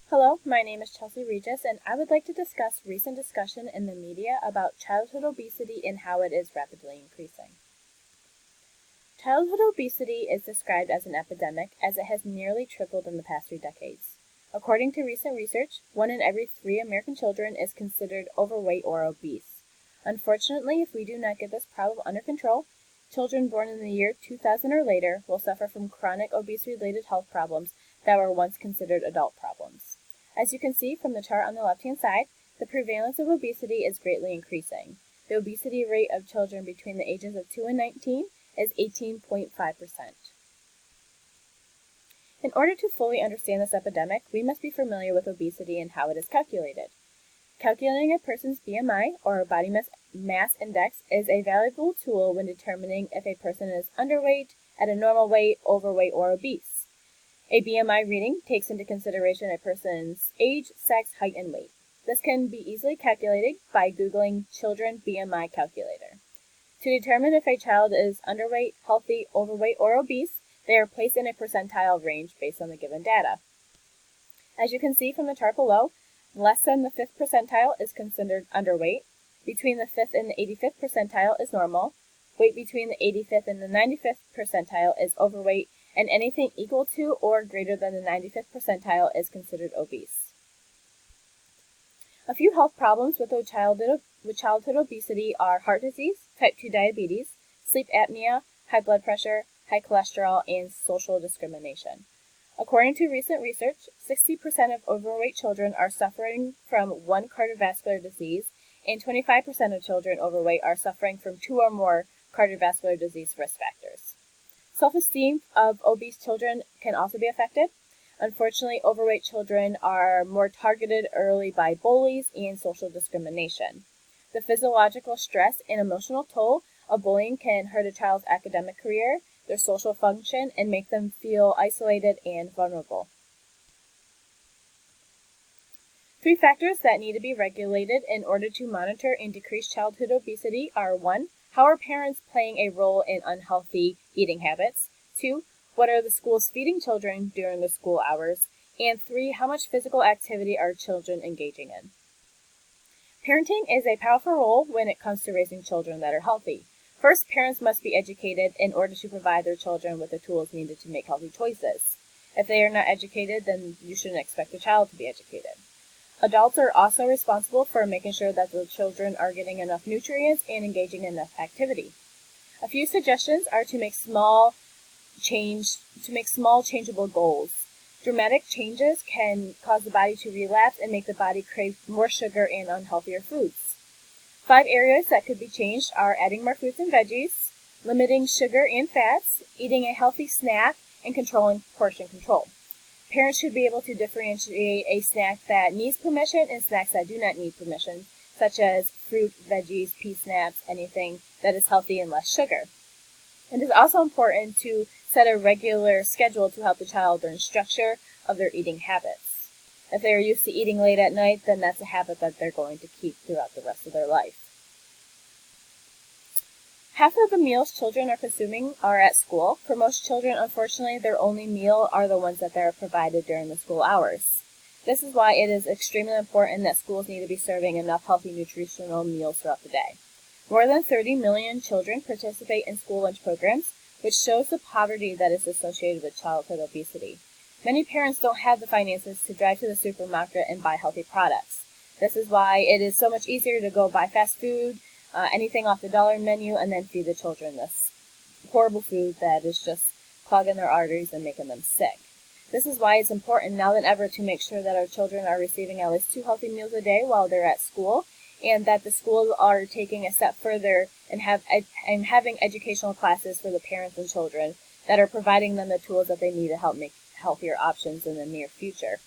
Hello, my name is Chelsea Regis, and I would like to discuss recent discussion in the media about childhood obesity and how it is rapidly increasing. Childhood obesity is described as an epidemic as it has nearly tripled in the past 3 decades. According to recent research, 1 in every 3 American children is considered overweight or obese. Unfortunately, if we do not get this problem under control, children born in the year 2000 or later will suffer from chronic obesity-related health problems that were once considered adult problems. As you can see from the chart on the left-hand side, the prevalence of obesity is greatly increasing. The obesity rate of children between the ages of 2 and 19 is 18.5%. In order to fully understand this epidemic, we must be familiar with obesity and how it is calculated. Calculating a person's BMI, or body mass index, is a valuable tool when determining if a person is underweight, at a normal weight, overweight, or obese. A BMI reading takes into consideration a person's age, sex, height, and weight. This can be easily calculated by Googling children BMI calculator. To determine if a child is underweight, healthy, overweight, or obese, they are placed in a percentile range based on the given data. As you can see from the chart below, less than the 5th percentile is considered underweight, between the 5th and the 85th percentile is normal, weight between the 85th and the 95th percentile is overweight, and anything equal to or greater than the 95th percentile is considered obese. A few health problems with childhood obesity are heart disease, type 2 diabetes, sleep apnea, high blood pressure, high cholesterol, and social discrimination. According to recent research, 60% of overweight children are suffering from 1 cardiovascular disease, and 25% of children overweight are suffering from 2 or more cardiovascular disease risk factors. Self-esteem of obese children can also be affected. Unfortunately, overweight children are more targeted early by bullies and social discrimination. The physiological stress and emotional toll of bullying can hurt a child's academic career, their social function, and make them feel isolated and vulnerable. 3 factors that need to be regulated in order to monitor and decrease childhood obesity are 1. How are parents playing a role in unhealthy eating habits? 2. What are the schools feeding children during the school hours? And 3. How much physical activity are children engaging in? Parenting is a powerful role when it comes to raising children that are healthy. First, parents must be educated in order to provide their children with the tools needed to make healthy choices. If they are not educated, then you shouldn't expect the child to be educated. Adults are also responsible for making sure that the children are getting enough nutrients and engaging in enough activity. A few suggestions are to make small changeable goals. Dramatic changes can cause the body to relapse and make the body crave more sugar and unhealthier foods. 5 areas that could be changed are adding more fruits and veggies, limiting sugar and fats, eating a healthy snack, and controlling portion control. Parents should be able to differentiate a snack that needs permission and snacks that do not need permission, such as fruit, veggies, pea snacks, anything that is healthy and less sugar. It is also important to set a regular schedule to help the child learn structure of their eating habits. If they are used to eating late at night, then that's a habit that they're going to keep throughout the rest of their life. Half of the meals children are consuming are at school. For most children, unfortunately, their only meal are the ones that they are provided during the school hours. This is why it is extremely important that schools need to be serving enough healthy nutritional meals throughout the day. More than 30 million children participate in school lunch programs, which shows the poverty that is associated with childhood obesity. Many parents don't have the finances to drive to the supermarket and buy healthy products. This is why it is so much easier to go buy fast food, anything off the dollar menu, and then feed the children this horrible food that is just clogging their arteries and making them sick. This is why it's important now than ever to make sure that our children are receiving at least 2 healthy meals a day while they're at school, and that the schools are taking a step further and having educational classes for the parents and children that are providing them the tools that they need to help make healthier options in the near future.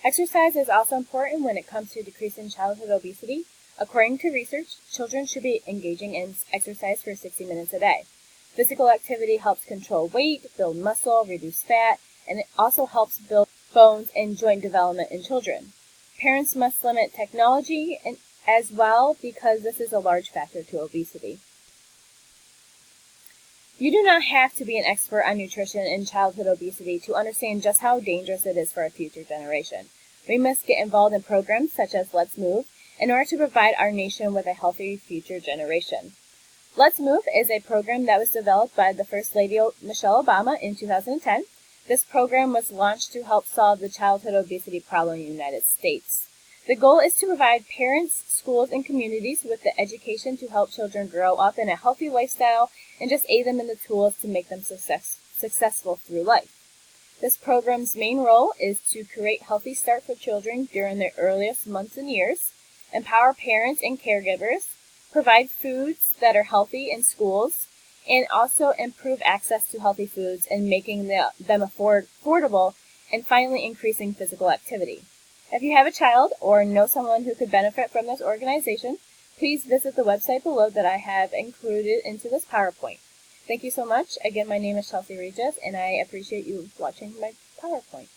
Exercise is also important when it comes to decreasing childhood obesity. According to research, children should be engaging in exercise for 60 minutes a day. Physical activity helps control weight, build muscle, reduce fat, and it also helps build bones and joint development in children. Parents must limit technology as well because this is a large factor to obesity. You do not have to be an expert on nutrition and childhood obesity to understand just how dangerous it is for a future generation. We must get involved in programs such as Let's Move in order to provide our nation with a healthy future generation. Let's Move is a program that was developed by the First Lady Michelle Obama in 2010. This program was launched to help solve the childhood obesity problem in the United States. The goal is to provide parents, schools, and communities with the education to help children grow up in a healthy lifestyle and just aid them in the tools to make them successful through life. This program's main role is to create healthy start for children during their earliest months and years, empower parents and caregivers, provide foods that are healthy in schools, and also improve access to healthy foods and making them affordable, and finally increasing physical activity. If you have a child or know someone who could benefit from this organization, please visit the website below that I have included into this PowerPoint. Thank you so much. Again, my name is Chelsea Regis, and I appreciate you watching my PowerPoint.